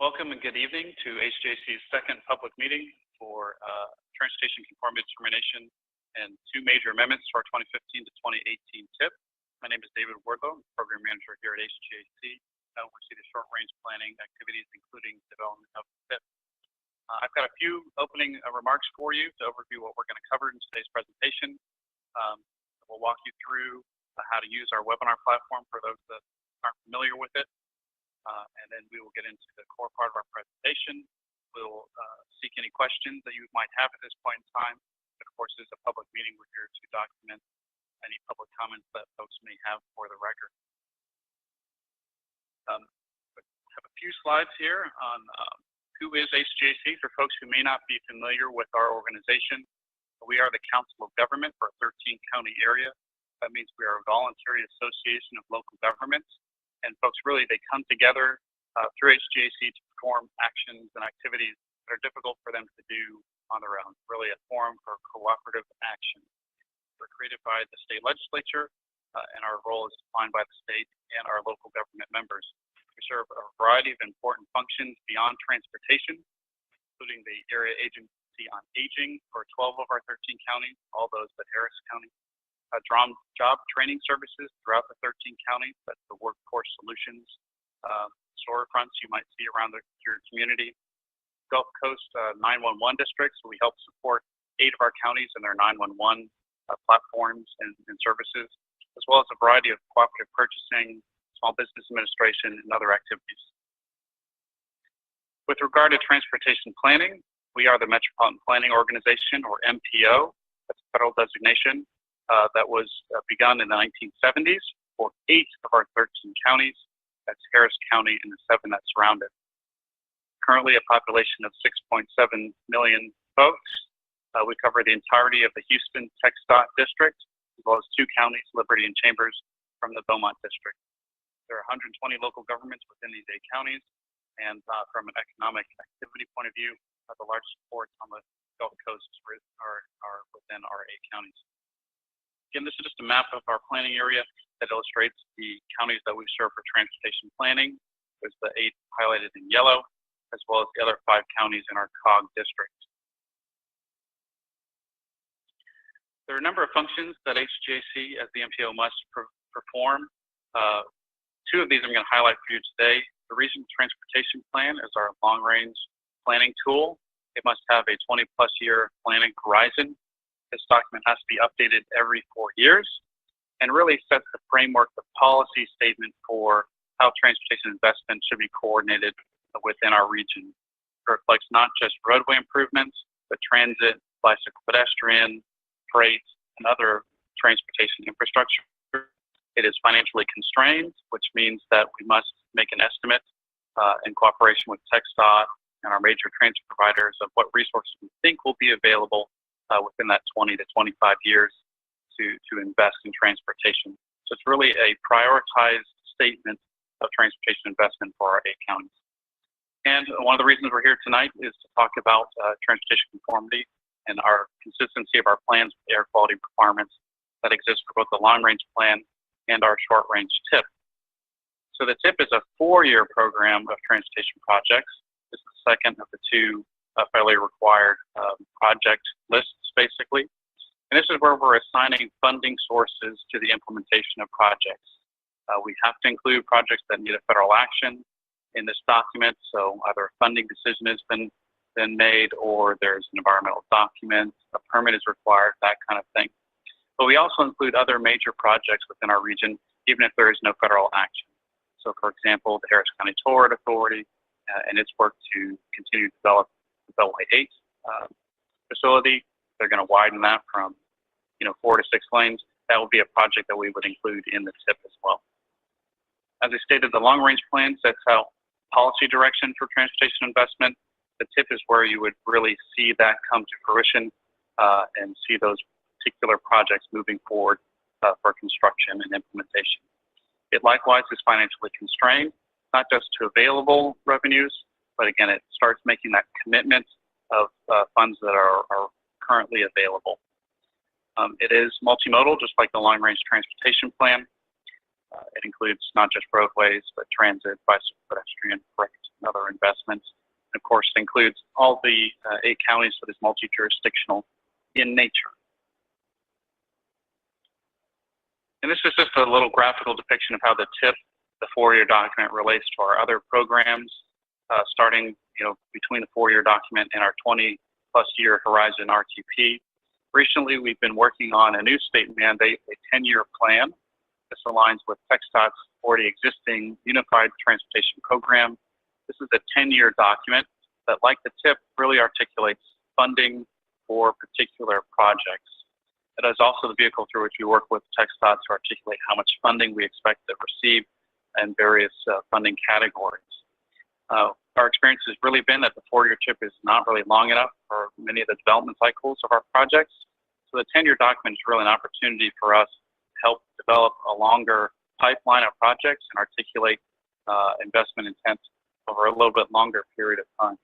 Welcome and good evening to H-GAC's second public meeting for Transportation Conformity Determination and two major amendments to our 2015 to 2018 TIP. My name is David Wardlow, Program Manager here at H-GAC. I oversee the short-range planning activities, including development of the TIP. I've got a few opening remarks for you to overview what we're going to cover in today's presentation. We'll walk you through how to use our webinar platform for those that aren't familiar with it. And then we will get into the core part of our presentation. We'll seek any questions that you might have at this point in time. Of course, this is a public meeting. We're here to document any public comments that folks may have for the record. I have a few slides here on who is H-GAC for folks who may not be familiar with our organization. We are the Council of Government for a 13-county area. That means we are a voluntary association of local governments. And folks, really, they come together through H-GAC to perform actions and activities that are difficult for them to do on their own, really a forum for cooperative action. We're created by the state legislature, and our role is defined by the state and our local government members. We serve a variety of important functions beyond transportation, including the Area Agency on Aging for 12 of our 13 counties, all those but Harris County. Job training services throughout the 13 counties. That's the workforce solutions storefronts you might see around your community. Gulf Coast 911 districts. We help support 8 of our counties in their 911 platforms and services, as well as a variety of cooperative purchasing, small business administration, and other activities. With regard to transportation planning, we are the Metropolitan Planning Organization, or MPO. That's a federal designation. That was begun in the 1970s for 8 of our 13 counties. That's Harris County and the 7 that surround it. Currently a population of 6.7 million folks. We cover the entirety of the Houston-Galveston district, as well as 2 counties, Liberty and Chambers, from the Beaumont district. There are 120 local governments within these 8 counties, and from an economic activity point of view, the largest ports on the Gulf Coast are within our 8 counties. Again, this is just a map of our planning area that illustrates the counties that we serve for transportation planning. There's the 8 highlighted in yellow, as well as the other 5 counties in our COG district. There are a number of functions that H-GAC as the MPO must perform. 2 of these I'm going to highlight for you today. The Regional Transportation Plan is our long-range planning tool. It must have a 20-plus year planning horizon. This document has to be updated every 4 years and really sets the framework, the policy statement for how transportation investment should be coordinated within our region. It reflects not just roadway improvements, but transit, bicycle pedestrian, freight, and other transportation infrastructure. It is financially constrained, which means that we must make an estimate in cooperation with TxDOT and our major transit providers of what resources we think will be available within that 20 to 25 years to invest in transportation. So it's really a prioritized statement of transportation investment for our 8 counties. And one of the reasons we're here tonight is to talk about transportation conformity and our consistency of our plans with air quality requirements that exist for both the long-range plan and our short-range TIP. So the TIP is a 4-year program of transportation projects. This is the second of the 2 federally required project lists, basically. And this is where we're assigning funding sources to the implementation of projects. We have to include projects that need a federal action in this document, so either a funding decision has been made or there's an environmental document, a permit is required, that kind of thing. But we also include other major projects within our region, even if there is no federal action. So for example, the Harris County Toll Authority and its work to continue to develop the Beltway 8 facility. They're going to widen that from 4 to 6 lanes. That will be a project that we would include in the TIP as well. As I stated, the long-range plan sets out policy direction for transportation investment. The TIP is where you would really see that come to fruition and see those particular projects moving forward for construction and implementation. It likewise is financially constrained, not just to available revenues, but again, it starts making that commitment of funds that are currently available. It is multimodal, just like the long-range transportation plan. It includes not just roadways, but transit, bicycle, pedestrian, freight, and other investments. And of course, it includes all the 8 counties, so it is multi-jurisdictional in nature. And this is just a little graphical depiction of how the TIP, the 4-year document, relates to our other programs, starting between the 4-year document and our 20-plus year horizon RTP. Recently, we've been working on a new state mandate, a 10-year plan. This aligns with TxDOT's already existing Unified Transportation Program. This is a 10-year document that, like the TIP, really articulates funding for particular projects. It is also the vehicle through which we work with TxDOT to articulate how much funding we expect to receive in various funding categories. Our experience has really been that the 4-year TIP is not really long enough for many of the development cycles of our projects. So the 10-year document is really an opportunity for us to help develop a longer pipeline of projects and articulate investment intent over a little bit longer period of time.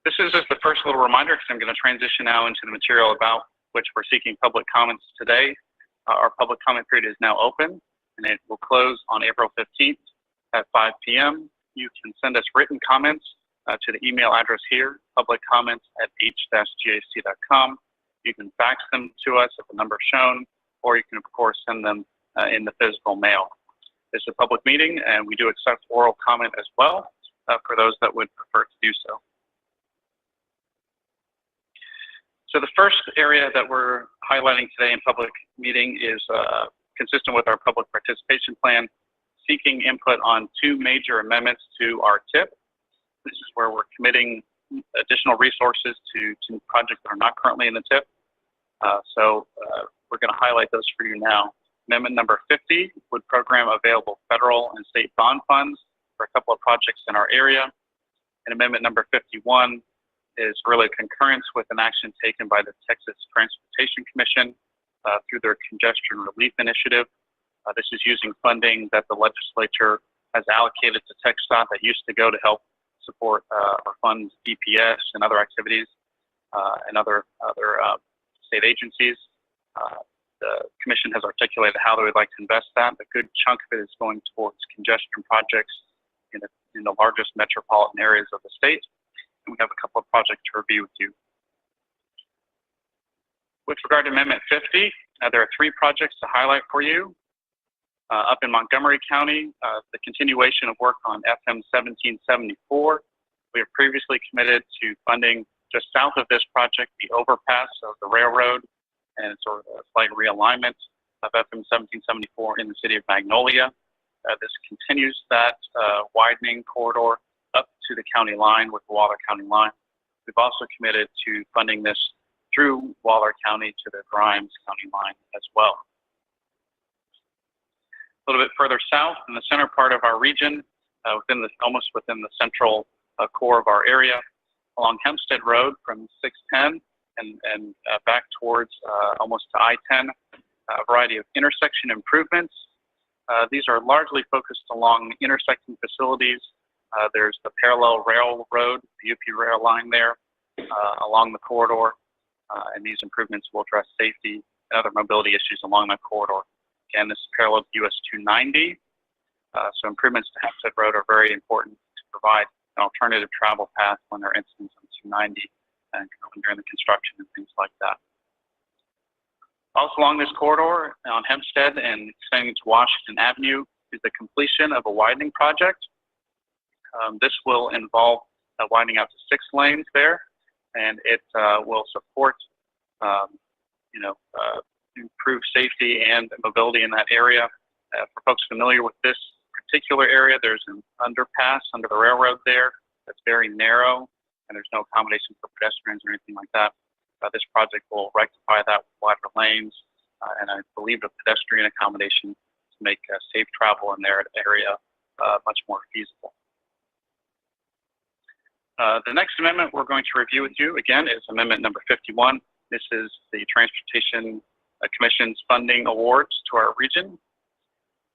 This is just the first little reminder, because I'm going to transition now into the material about which we're seeking public comments today. Our public comment period is now open, and it will close on April 15th at 5 p.m. You can send us written comments to the email address here, publiccomments@h-gac.com. You can fax them to us at the number shown, or you can, of course, send them in the physical mail. It's a public meeting, and we do accept oral comment as well for those that would prefer to do so. So the first area that we're highlighting today in public meeting is consistent with our public participation plan, seeking input on 2 major amendments to our TIP. This is where we're committing additional resources to projects that are not currently in the TIP. We're going to highlight those for you now. Amendment number 50 would program available federal and state bond funds for a couple of projects in our area. And amendment number 51 is really a concurrence with an action taken by the Texas Transportation Commission through their congestion relief initiative. This is using funding that the legislature has allocated to TxDOT that used to go to help support or fund DPS and other activities and other state agencies. The Commission has articulated how they would like to invest that. A good chunk of it is going towards congestion projects in the largest metropolitan areas of the state. And we have a couple of projects to review with you. With regard to Amendment 50, there are 3 projects to highlight for you. Up in Montgomery County, the continuation of work on FM 1774. We have previously committed to funding just south of this project the overpass of the railroad and sort of a slight realignment of FM 1774 in the city of Magnolia. This continues that widening corridor up to the county line with the Waller County line. We've also committed to funding this through Waller County to the Grimes County line as well. A little bit further south in the center part of our region, almost within the central core of our area, along Hempstead Road from 610 and back towards almost to I-10, a variety of intersection improvements. These are largely focused along intersecting facilities. There's the parallel railroad, the UP rail line there along the corridor, and these improvements will address safety and other mobility issues along that corridor. Again, this is parallel to US 290, so improvements to Hempstead Road are very important to provide an alternative travel path when there are incidents on 290 and during the construction and things like that. Also along this corridor on Hempstead and extending to Washington Avenue is the completion of a widening project. This will involve widening out to 6 lanes there, and it will support, improve safety and mobility in that area. For folks familiar with this particular area, there's an underpass under the railroad there that's very narrow, and there's no accommodation for pedestrians or anything like that. This project will rectify that with wider lanes, and I believe a pedestrian accommodation to make safe travel in their area much more feasible. The next amendment we're going to review with you, again, is amendment number 51. This is the Transportation Commission's funding awards to our region.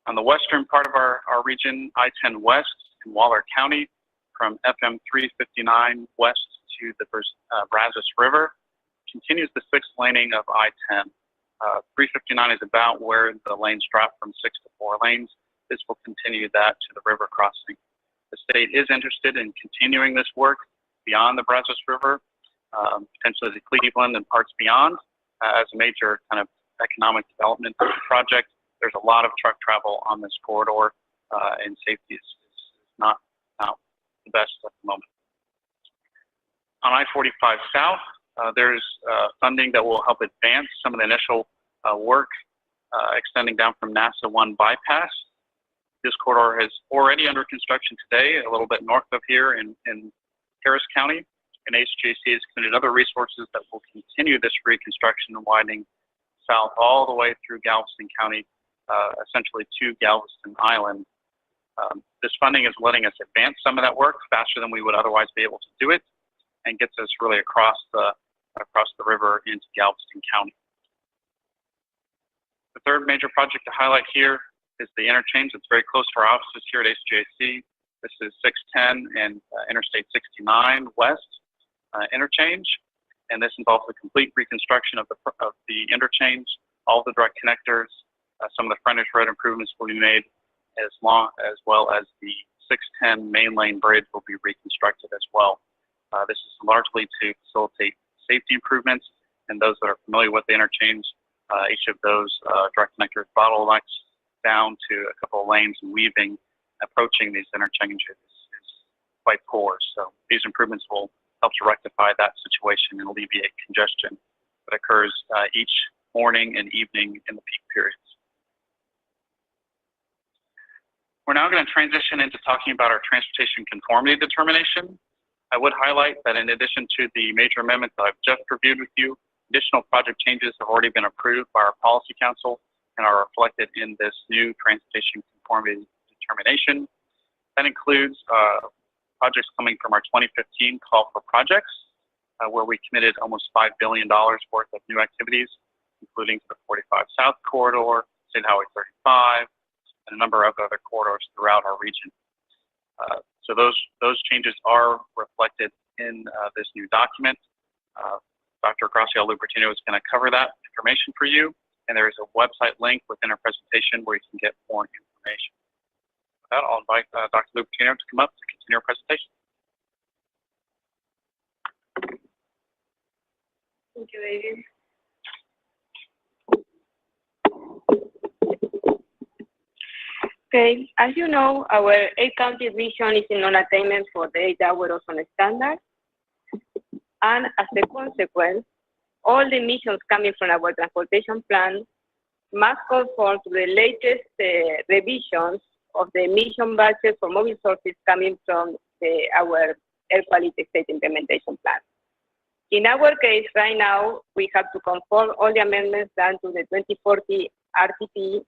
On the western part of our region, I-10 West in Waller County, from FM 359 west to the Brazos River, continues the 6th laning of I-10. 359 is about where the lanes drop from 6 to 4 lanes. this will continue that to the river crossing. The state is interested in continuing this work beyond the Brazos River, potentially to Cleveland and parts beyond, as a major kind of economic development project. There's a lot of truck travel on this corridor, and safety is not the best at the moment. On I-45 South, there's funding that will help advance some of the initial work extending down from NASA 1 bypass. This corridor is already under construction today, a little bit north of here in Harris County, and H-GAC has committed other resources that will continue this reconstruction and widening south all the way through Galveston County, essentially to Galveston Island. This funding is letting us advance some of that work faster than we would otherwise be able to do it, and gets us really across the river into Galveston County. The third major project to highlight here is the interchange. It's very close to our offices here at H-GAC. This is 610 and Interstate 69 West interchange, and this involves the complete reconstruction of the interchange, all the direct connectors. Some of the frontage road improvements will be made, as well as the 610 main lane bridge will be reconstructed as well. This is largely to facilitate safety improvements, and those that are familiar with the interchange, each of those direct connectors bottlenecks down to a couple of lanes and weaving approaching these interchanges is quite poor. So these improvements will help to rectify that situation and alleviate congestion that occurs each morning and evening in the peak periods. We're now going to transition into talking about our transportation conformity determination. I would highlight that in addition to the major amendments that I've just reviewed with you, additional project changes have already been approved by our Policy Council and are reflected in this new transportation conformity determination. That includes projects coming from our 2015 call for projects, where we committed almost $5 billion worth of new activities, including the 45 South Corridor, State Highway 35, and a number of other corridors throughout our region. So those changes are reflected in this new document. Dr. Graciela Lubertino is going to cover that information for you, and there is a website link within our presentation where you can get more information. With that, I'll invite Dr. Lubertino to come up to continue our presentation. Thank you, David. Okay, as you know, our 8-county region is in non-attainment for the 8-hour ozone standard. And as a consequence, all the emissions coming from our transportation plan must conform to the latest revisions of the emission budget for mobile sources coming from our air quality state implementation plan. In our case, right now, we have to conform all the amendments done to the 2040 RTP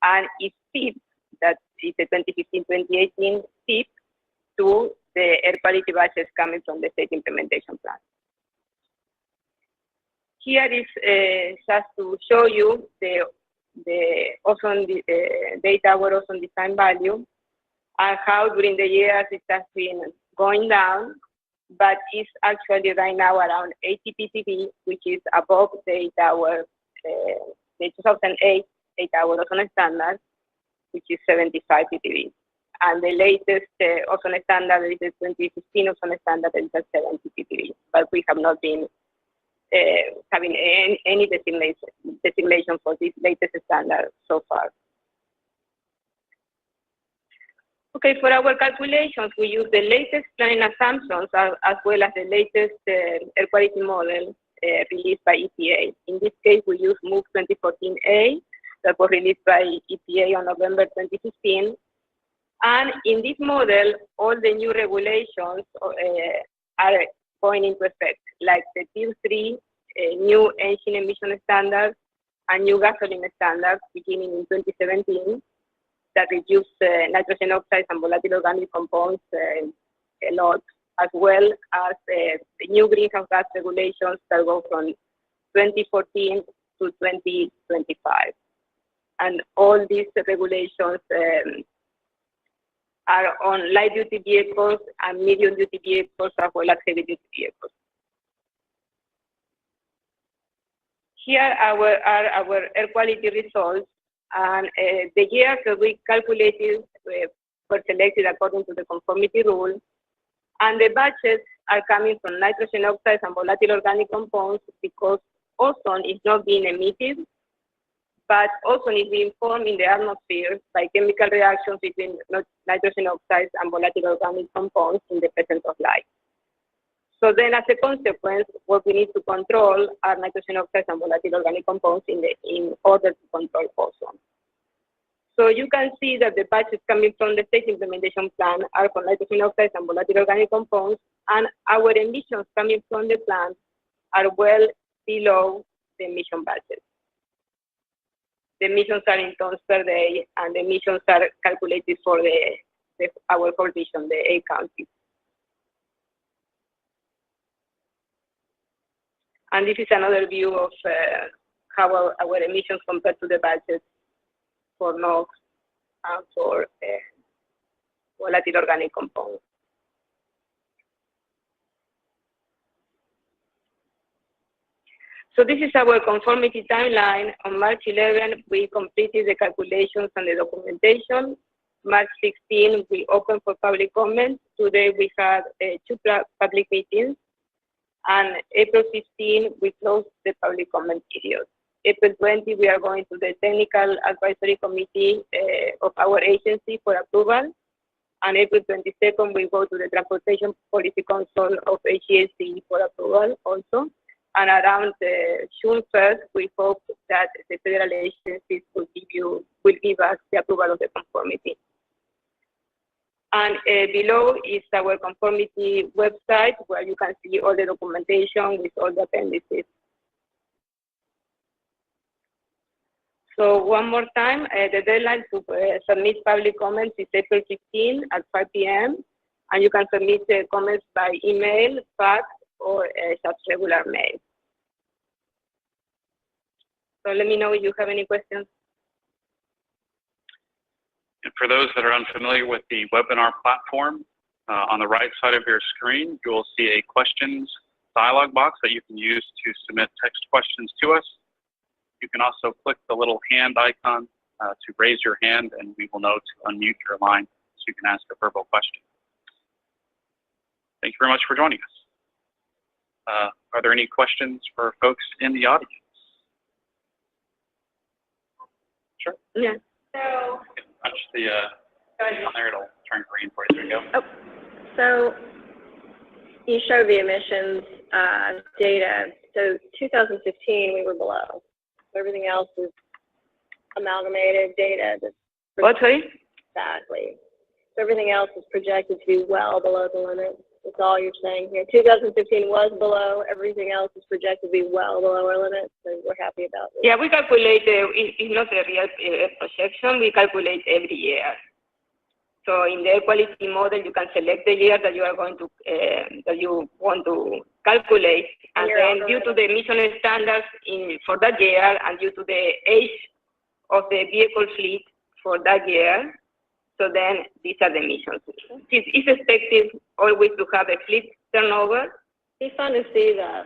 and its SIP, that is the 2015-2018 SIP, to the air quality budgets coming from the state implementation plan. Here is just to show you the ozone, the 8-hour ozone design value, and how during the years it has been going down, but it's actually right now around 80 ppb, which is above the 8-hour, the 2008 8-hour ozone standard, which is 75 ppb. And the latest ozone standard is the 2015 ozone standard, that is at 70 ppb. But we have not been having any designation for this latest standard so far. Okay, for our calculations, we use the latest planning assumptions as well as the latest air quality model released by EPA. In this case, we use MOVE 2014A that was released by EPA on November 2015. And in this model, all the new regulations are going into effect, like the Tier 3 new engine emission standards and new gasoline standards beginning in 2017 that reduce nitrogen oxides and volatile organic compounds a lot, as well as the new greenhouse gas regulations that go from 2014 to 2025. And all these regulations are on light-duty vehicles and medium-duty vehicles, as well as heavy-duty vehicles. Here are our air quality results, And the years that we calculated were selected according to the conformity rule. And the budgets are coming from nitrogen oxides and volatile organic compounds because ozone is not being emitted, but ozone is being formed in the atmosphere by chemical reactions between nitrogen oxides and volatile organic compounds in the presence of light. So then as a consequence, what we need to control are nitrogen oxides and volatile organic compounds in order to control ozone. So you can see that the budgets coming from the state implementation plan are for nitrogen oxides and volatile organic compounds, and our emissions coming from the plant are well below the emission budget. The emissions are in tons per day, and the emissions are calculated for our whole region, the 8 counties. And this is another view of how our emissions compare to the budget for NOx and for volatile organic compounds. So this is our conformity timeline. On March 11, we completed the calculations and the documentation. March 16, we opened for public comment. Today we had 2 public meetings. And April 15, we closed the public comment period. April 20, we are going to the technical advisory committee of our agency for approval. And April 22nd, we go to the Transportation Policy Council of H-GAC for approval also. And around June 1st, we hope that the federal agencies will give us the approval of the conformity. And below is our conformity website, where you can see all the documentation with all the appendices. So one more time, the deadline to submit public comments is April 15 at 5 p.m. And you can submit comments by email, fax, or just regular mail. So let me know if you have any questions. And for those that are unfamiliar with the webinar platform, on the right side of your screen, you will see a questions dialog box that you can use to submit text questions to us. You can also click the little hand icon to raise your hand, and we will know to unmute your line so you can ask a verbal question. Thank you very much for joining us. Are there any questions for folks in the audience? Sure. Yeah. So, Punch the on there, it'll turn green for you. There you go. oh, so you show the emissions data. So 2015, we were below. Everything else is amalgamated data. What, sorry? Exactly. So everything else is projected to be well below the limit. That's all you're saying here. 2015 was below. Everything else is projected to be well below our limit. So we're happy about this. Yeah, we calculate, it's not a real projection. We calculate every year. So in the air quality model, you can select the year that you are going to, that you want to calculate. And then due to the emission standards for that year and due to the age of the vehicle fleet for that year, so then these are the emissions. It's expected always to have a fleet turnover. It'd be fun to see the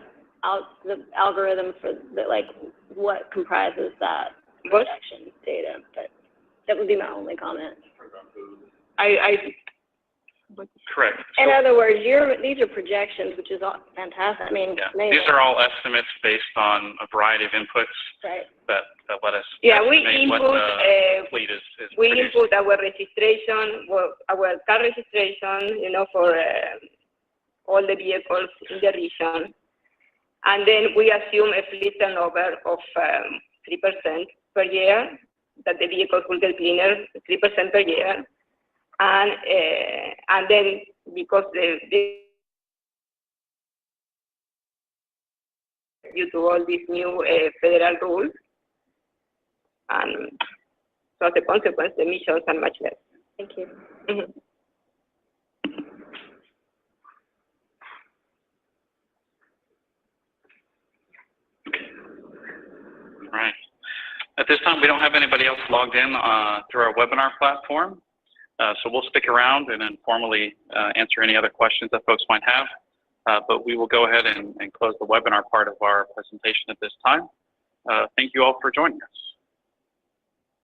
algorithm for like what comprises that projection data, but that would be my only comment. Correct. In other words, these are projections, which is all fantastic. I mean, yeah. These are all estimates based on a variety of inputs that let us estimate what the fleet is we producing. input our registration, our car registration, for all the vehicles in the region. And then we assume a fleet turnover of 3% per year, that the vehicles will get cleaner 3% per year. And then because due to all these new federal rules, and so as a consequence, the emissions are much less. Thank you. Mm-hmm. All right. At this time, we don't have anybody else logged in through our webinar platform. So we'll stick around and informally answer any other questions that folks might have. But we will go ahead and close the webinar part of our presentation at this time. Thank you all for joining us.